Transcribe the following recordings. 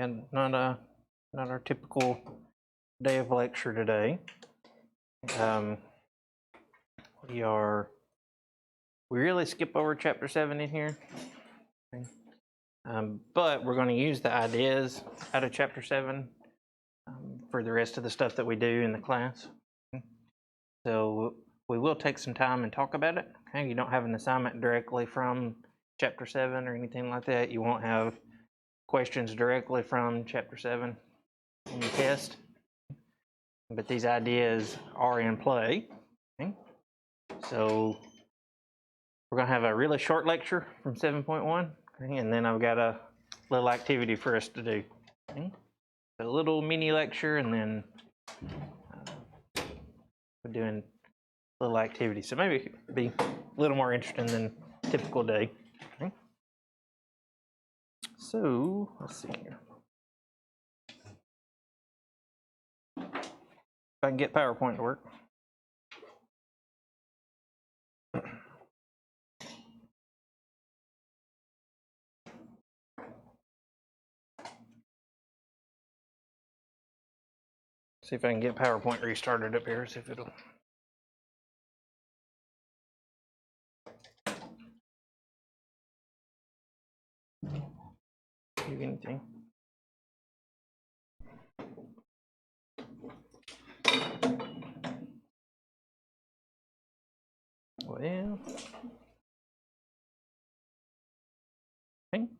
And not our typical day of lecture today. We really skip over chapter 7 in here. Okay. But we're going to use the ideas out of chapter 7 for the rest of the stuff that we do in the class. Okay. So we will take some time and talk about it. Okay. You don't have an assignment directly from chapter 7 or anything like that. You won't have questions directly from chapter 7 in your test. But these ideas are in play. Okay. So we're going to have a really short lecture from 7.1, okay, and then I've got a little activity for us to do. Okay. A little mini lecture, and then we're doing a little activity. So maybe it could be a little more interesting than a typical day. Okay. So let's see here. If I can get PowerPoint to work. See if I can get PowerPoint restarted up here, see if it'll. Do anything. Well, I think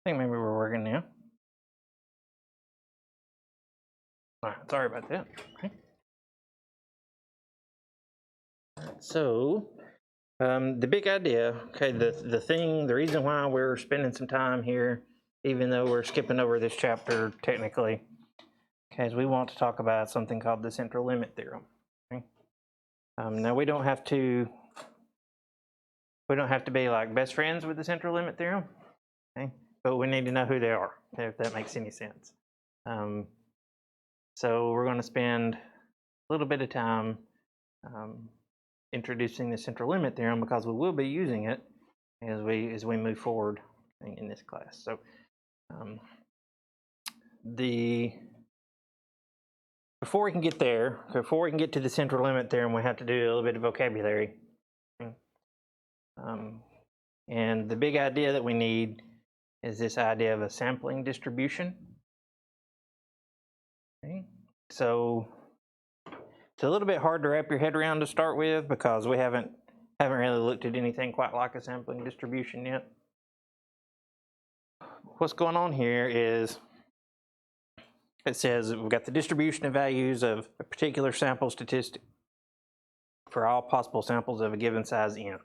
maybe we're working now. All right, sorry about that. Okay. So the big idea, okay, the reason why we're spending some time here, even though we're skipping over this chapter technically, okay, is we want to talk about something called the central limit theorem. Okay? Now we don't have to be like best friends with the central limit theorem, okay? But we need to know who they are, okay, if that makes any sense. So we're going to spend a little bit of time introducing the central limit theorem because we will be using it as we move forward in this class. So before we can get there, before we can get to the central limit theorem, we have to do a little bit of vocabulary. And the big idea that we need is this idea of a sampling distribution. Okay. So it's a little bit hard to wrap your head around to start with because we haven't really looked at anything quite like a sampling distribution yet. What's going on here is it says we've got the distribution of values of a particular sample statistic for all possible samples of a given size n.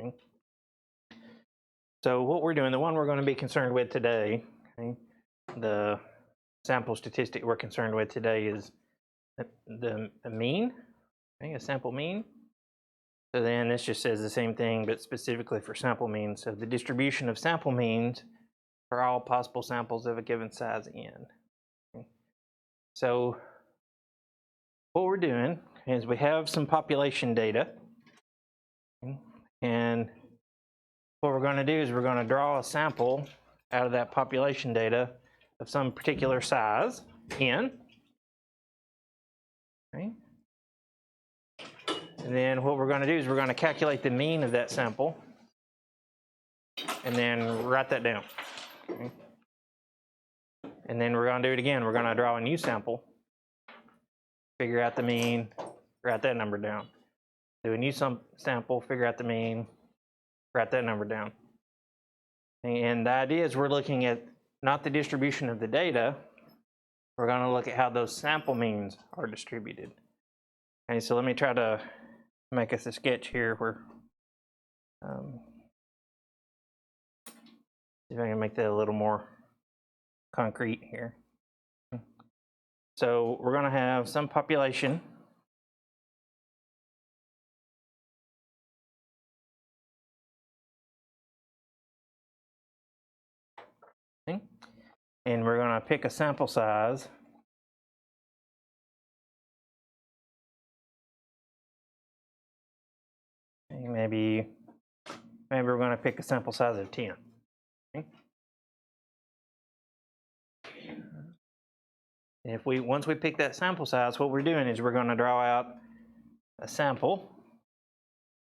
Okay. So what we're doing, the one we're going to be concerned with today, okay, the sample statistic we're concerned with today is the mean, okay, a sample mean. So then this just says the same thing, but specifically for sample means. So the distribution of sample means for all possible samples of a given size n. Okay. So what we're doing is we have some population data, okay, and what we're going to do is we're going to draw a sample out of that population data of some particular size, n. Okay. And then what we're going to do is we're going to calculate the mean of that sample and then write that down. Okay. And then we're going to do it again. We're going to draw a new sample, figure out the mean, write that number down. Do a new sample, figure out the mean, write that number down. And the idea is we're looking at not the distribution of the data, we're going to look at how those sample means are distributed. Okay, so let me try to make us a sketch here where, see if I can make that a little more concrete here. So we're going to have some population. Okay, and we're going to pick a sample size. Okay, maybe we're going to pick a sample size of 10. Okay. And if once we pick that sample size, what we're doing is we're going to draw out a sample,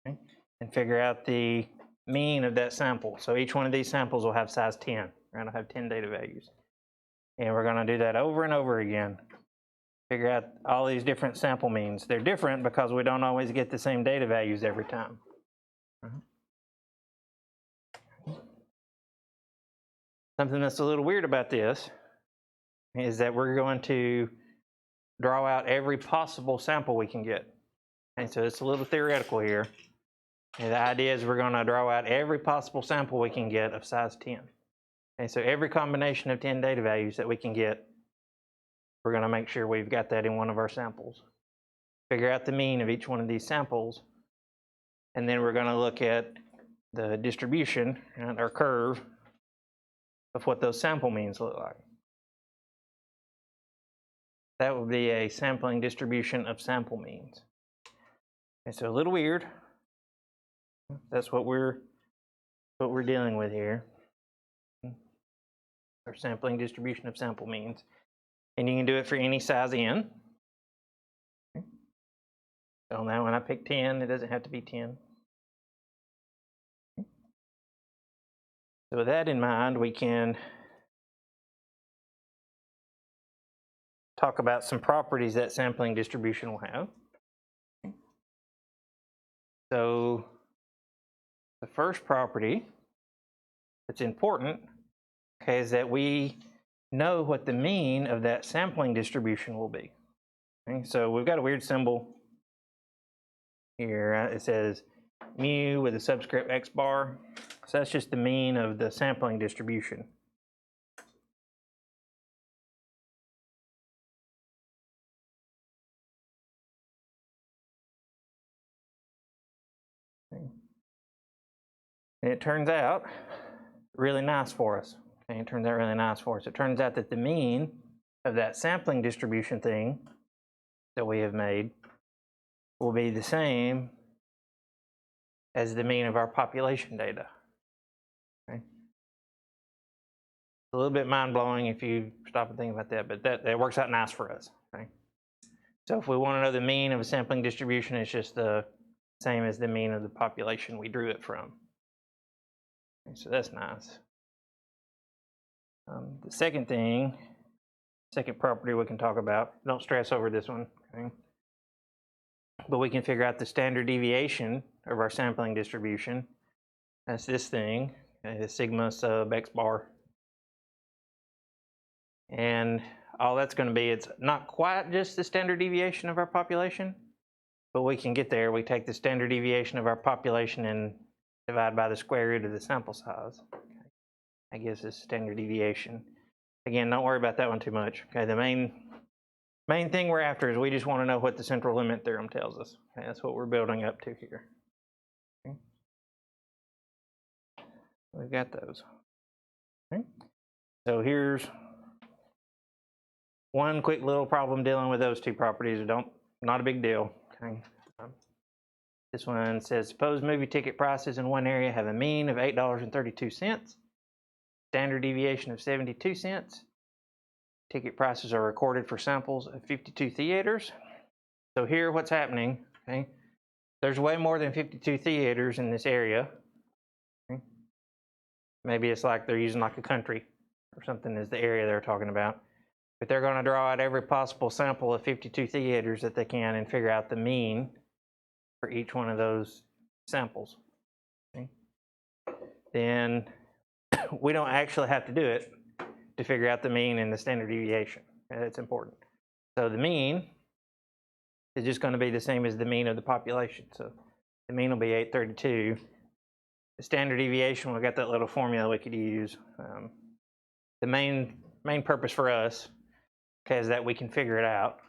okay, and figure out the mean of that sample. So each one of these samples will have size 10. We're going to have 10 data values. And we're going to do that over and over again. Figure out all these different sample means. They're different because we don't always get the same data values every time. Something that's a little weird about this is that we're going to draw out every possible sample we can get. And so it's a little theoretical here. And the idea is we're going to draw out every possible sample we can get of size 10. And so every combination of 10 data values that we can get, we're going to make sure we've got that in one of our samples. Figure out the mean of each one of these samples, and then we're going to look at the distribution and our curve of what those sample means look like. That would be a sampling distribution of sample means. And so a little weird. That's what we're dealing with here. Our sampling distribution of sample means. And you can do it for any size n. So now when I pick 10, it doesn't have to be 10. So with that in mind, we can talk about some properties that sampling distribution will have. So the first property that's important, okay, is that we know what the mean of that sampling distribution will be. Okay, so we've got a weird symbol here. It says mu with a subscript x bar. So that's just the mean of the sampling distribution. And it turns out really nice for us. Okay, it turns out really nice for us. It turns out that the mean of that sampling distribution thing that we have made will be the same as the mean of our population data. Okay. It's a little bit mind-blowing if you stop and think about that, but that works out nice for us. Okay. So if we want to know the mean of a sampling distribution, it's just the same as the mean of the population we drew it from. Okay, so that's nice. The second property we can talk about, don't stress over this one, okay? But we can figure out the standard deviation of our sampling distribution. That's this thing, okay, the sigma sub x bar. And all that's going to be, it's not quite just the standard deviation of our population, but we can get there. We take the standard deviation of our population and divide by the square root of the sample size. Okay. That gives us standard deviation. Again, don't worry about that one too much. Okay, the main thing we're after is we just want to know what the central limit theorem tells us. Okay, that's what we're building up to here. Okay. We've got those. Okay. So here's one quick little problem dealing with those two properties. Not a big deal. Okay. This one says, suppose movie ticket prices in one area have a mean of $8.32, standard deviation of 72 cents. Ticket prices are recorded for samples of 52 theaters. So here what's happening, okay, there's way more than 52 theaters in this area. Okay. Maybe it's like they're using like a country or something as the area they're talking about. But they're going to draw out every possible sample of 52 theaters that they can and figure out the mean for each one of those samples. Okay. Then we don't actually have to do it to figure out the mean and the standard deviation. Okay, that's important. So the mean is just going to be the same as the mean of the population. So the mean will be 832. The standard deviation, we've got that little formula we could use. The main purpose for us, okay, is that we can figure it out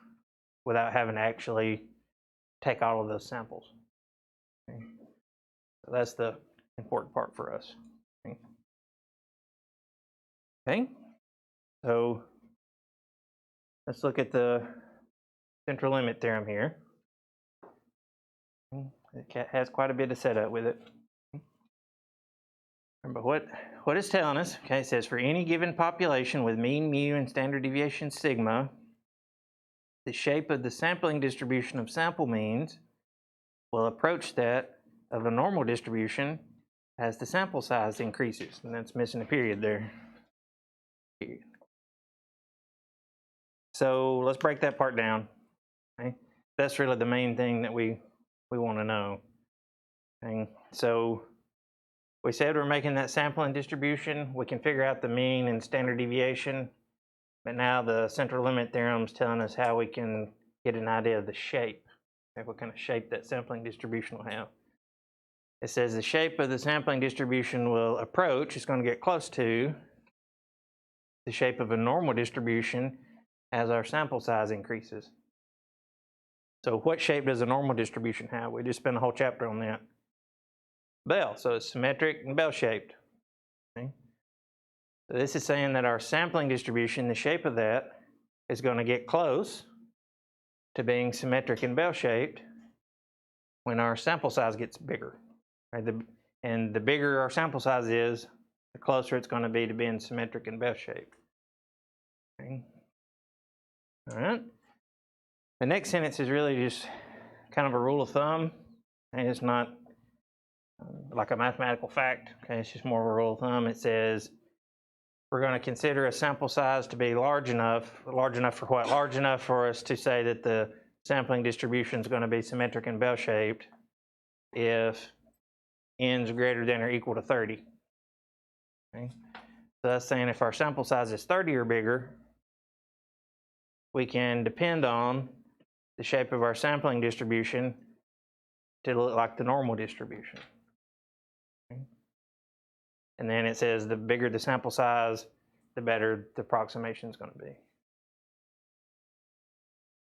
without having to actually take all of those samples. Okay. So that's the important part for us. Okay. So let's look at the central limit theorem here. It has quite a bit of setup with it. Remember what it's telling us, okay, it says for any given population with mean mu and standard deviation sigma, the shape of the sampling distribution of sample means will approach that of a normal distribution as the sample size increases. And that's missing a period there. Period. So let's break that part down. Okay? That's really the main thing that we want to know. Okay? So we said we're making that sampling distribution. We can figure out the mean and standard deviation. But now the central limit theorem is telling us how we can get an idea of the shape. Okay? What kind of shape that sampling distribution will have. It says the shape of the sampling distribution will approach, it's going to get close to the shape of a normal distribution as our sample size increases. So what shape does a normal distribution have? We just spent a whole chapter on that. Bell, so it's symmetric and bell-shaped. Okay? So this is saying that our sampling distribution, the shape of that, is going to get close to being symmetric and bell-shaped when our sample size gets bigger. Right? And the bigger our sample size is, the closer it's going to be to being symmetric and bell-shaped. Okay. All right. The next sentence is really just kind of a rule of thumb, and it's not like a mathematical fact. Okay, it's just more of a rule of thumb. It says we're going to consider a sample size to be large enough for what? Large enough for us to say that the sampling distribution is going to be symmetric and bell-shaped if n's greater than or equal to 30. Okay? So that's saying if our sample size is 30 or bigger, we can depend on the shape of our sampling distribution to look like the normal distribution. Okay? And then it says the bigger the sample size, the better the approximation is going to be.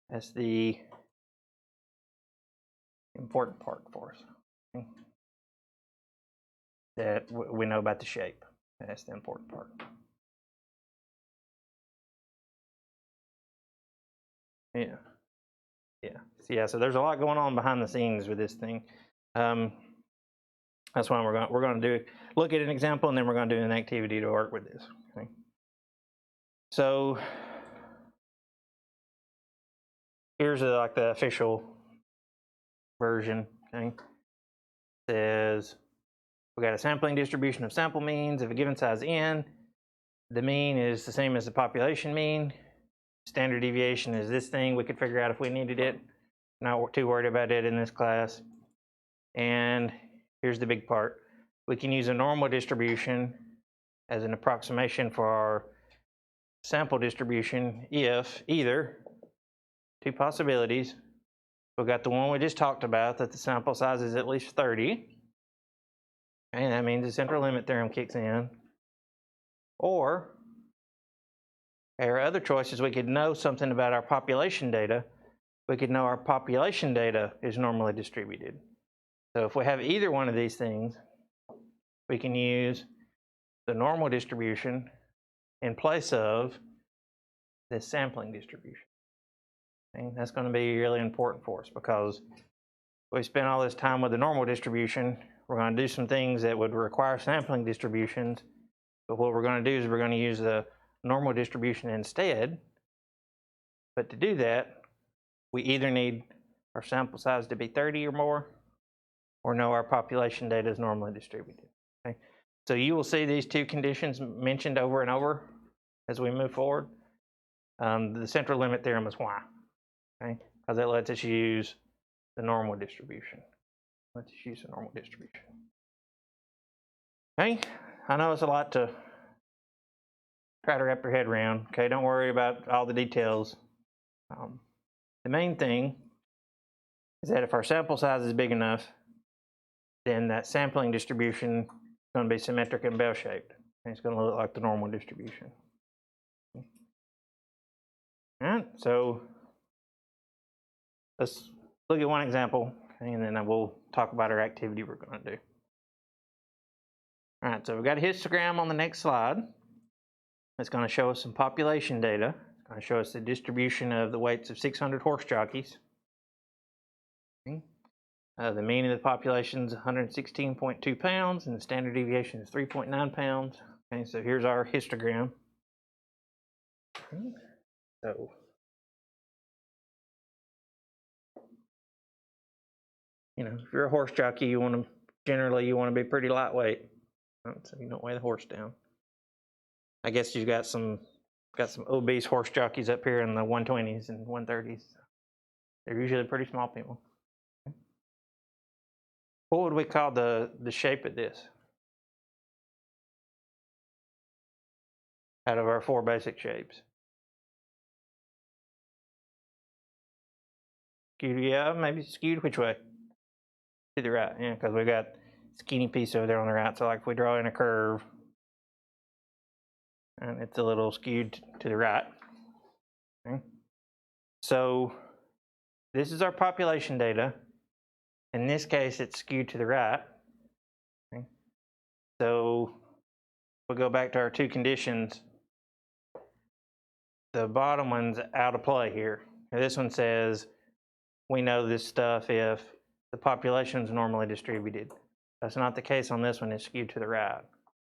That's the important part for us. Okay? That we know about the shape. That's the important part. Yeah. Yeah, so there's a lot going on behind the scenes with this thing. That's why we're going to look at an example, and then we're going to do an activity to work with this. Okay. So here's like the official version. Okay. It says we got a sampling distribution of sample means of a given size n. The mean is the same as the population mean. Standard deviation is this thing. We could figure out if we needed it. Not too worried about it in this class. And here's the big part. We can use a normal distribution as an approximation for our sample distribution if either two possibilities. We've got the one we just talked about, that the sample size is at least 30. And that means the central limit theorem kicks in. Or our other choices, we could know something about our population data. We could know our population data is normally distributed. So if we have either one of these things, we can use the normal distribution in place of this sampling distribution. Okay? That's going to be really important for us because we spent all this time with the normal distribution. We're going to do some things that would require sampling distributions, but what we're going to do is we're going to use the normal distribution instead. But to do that, we either need our sample size to be 30 or more, or know our population data is normally distributed. Okay? So you will see these two conditions mentioned over and over as we move forward. The central limit theorem is why, okay? Because it lets us use the normal distribution. Let's use the normal distribution. Okay, I know it's a lot to try to wrap your head around. Okay, don't worry about all the details. The main thing is that if our sample size is big enough, then that sampling distribution is going to be symmetric and bell-shaped. And it's going to look like the normal distribution. All right, so let's look at one example, okay, and then we'll talk about our activity we're going to do. All right, so we've got a histogram on the next slide. It's going to show us some population data. It's going to show us the distribution of the weights of 600 horse jockeys. Okay. The mean of the population is 116.2 pounds, and the standard deviation is 3.9 pounds. Okay, so here's our histogram. Okay. So if you're a horse jockey, you want to be pretty lightweight, so you don't weigh the horse down. I guess you've got some obese horse jockeys up here in the 120s and 130s. They're usually pretty small people. What would we call the shape of this? Out of our 4 basic shapes. Skewed, yeah, maybe skewed which way? To the right, yeah, because we've got skinny piece over there on the right. So like if we draw in a curve, and it's a little skewed to the right. Okay. So this is our population data. In this case, it's skewed to the right. Okay. So we'll go back to our 2 conditions. The bottom one's out of play here. And this one says we know this stuff if the population is normally distributed. That's not the case on this one. It's skewed to the right.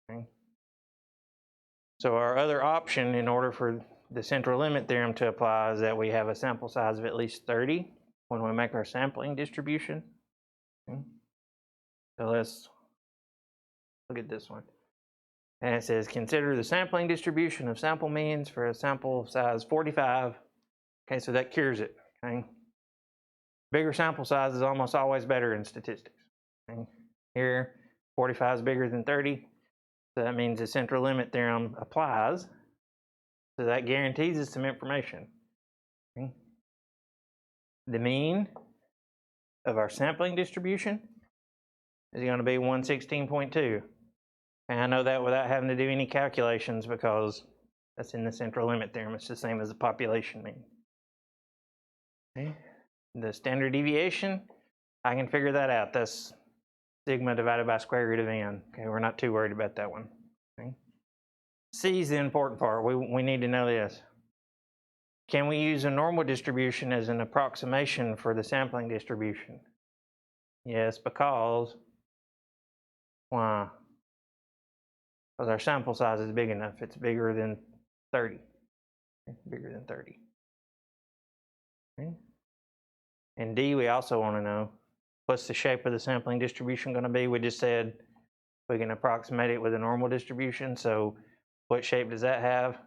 Okay. So our other option in order for the central limit theorem to apply is that we have a sample size of at least 30 when we make our sampling distribution. Okay. So let's look at this one. And it says consider the sampling distribution of sample means for a sample size 45. Okay, so that cures it. Okay. Bigger sample size is almost always better in statistics. Okay. Here, 45 is bigger than 30. So that means the central limit theorem applies. So that guarantees us some information. Okay. The mean of our sampling distribution is going to be 116.2. And I know that without having to do any calculations because that's in the central limit theorem. It's the same as the population mean. Okay. The standard deviation, I can figure that out. That's sigma divided by square root of n. Okay, we're not too worried about that one. Okay. C is the important part. We need to know this. Can we use a normal distribution as an approximation for the sampling distribution? Yes, because why? Because our sample size is big enough. It's bigger than 30. Okay, bigger than 30. Okay. And D, we also want to know what's the shape of the sampling distribution going to be. We just said we can approximate it with a normal distribution. So what shape does that have?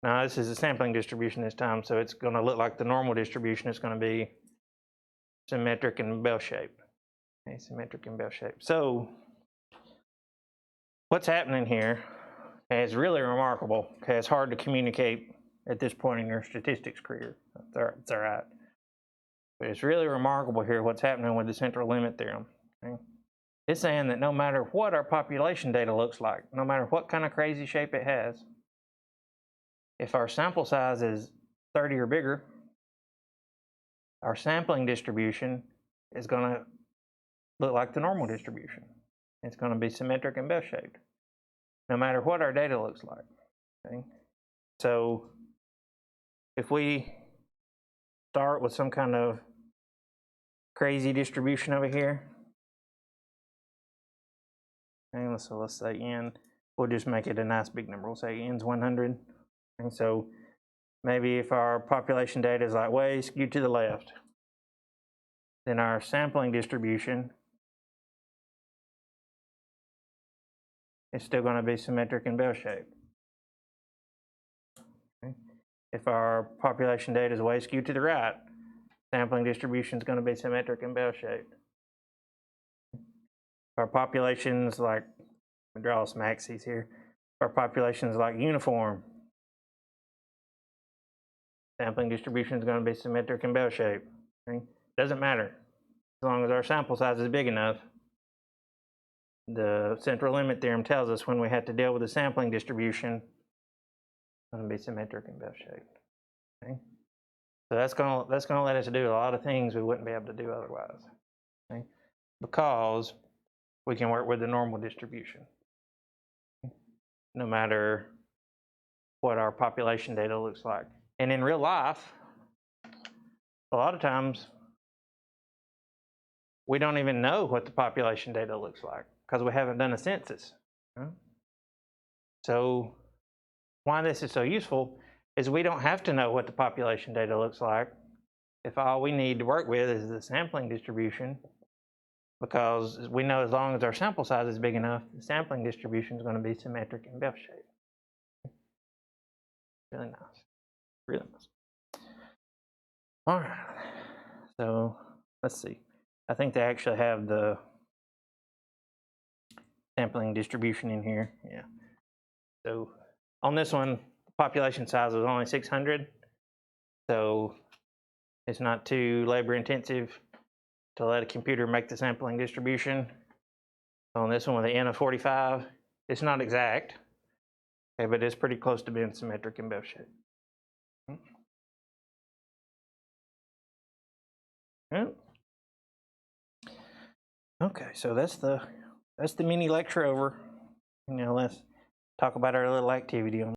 Now this is a sampling distribution this time, so it's going to look like the normal distribution. It's going to be symmetric and bell-shaped. Okay, symmetric and bell-shaped. So what's happening here is really remarkable. Okay, it's hard to communicate at this point in your statistics career. It's all right. But it's really remarkable here what's happening with the central limit theorem. Okay? It's saying that no matter what our population data looks like, no matter what kind of crazy shape it has, if our sample size is 30 or bigger, our sampling distribution is going to look like the normal distribution. It's going to be symmetric and bell-shaped, no matter what our data looks like. Okay? So if we start with some kind of crazy distribution over here, okay, so let's say n, we'll just make it a nice big number. We'll say n's 100. And so maybe if our population data is like way skewed to the left, then our sampling distribution is still going to be symmetric and bell-shaped. Okay. If our population data is way skewed to the right, sampling distribution is going to be symmetric and bell-shaped. If our population's like, we draw some axes here. If our population's like uniform, sampling distribution is going to be symmetric and bell-shaped. Okay? Doesn't matter. As long as our sample size is big enough, the central limit theorem tells us when we have to deal with the sampling distribution, it's going to be symmetric and bell-shaped. Okay? So that's going to let us do a lot of things we wouldn't be able to do otherwise. Okay? Because we can work with the normal distribution, no matter what our population data looks like. And in real life, a lot of times, we don't even know what the population data looks like because we haven't done a census. So why this is so useful is we don't have to know what the population data looks like if all we need to work with is the sampling distribution, because we know as long as our sample size is big enough, the sampling distribution is going to be symmetric and bell-shaped. Really nice. Really nice. All right. So let's see. I think they actually have the sampling distribution in here. Yeah. So on this one, the population size was only 600. So it's not too labor intensive to let a computer make the sampling distribution. On this one with an N of 45, it's not exact, okay, but it's pretty close to being symmetric and bell-shaped. Okay, so that's the mini lecture over. Now let's talk about our little activity on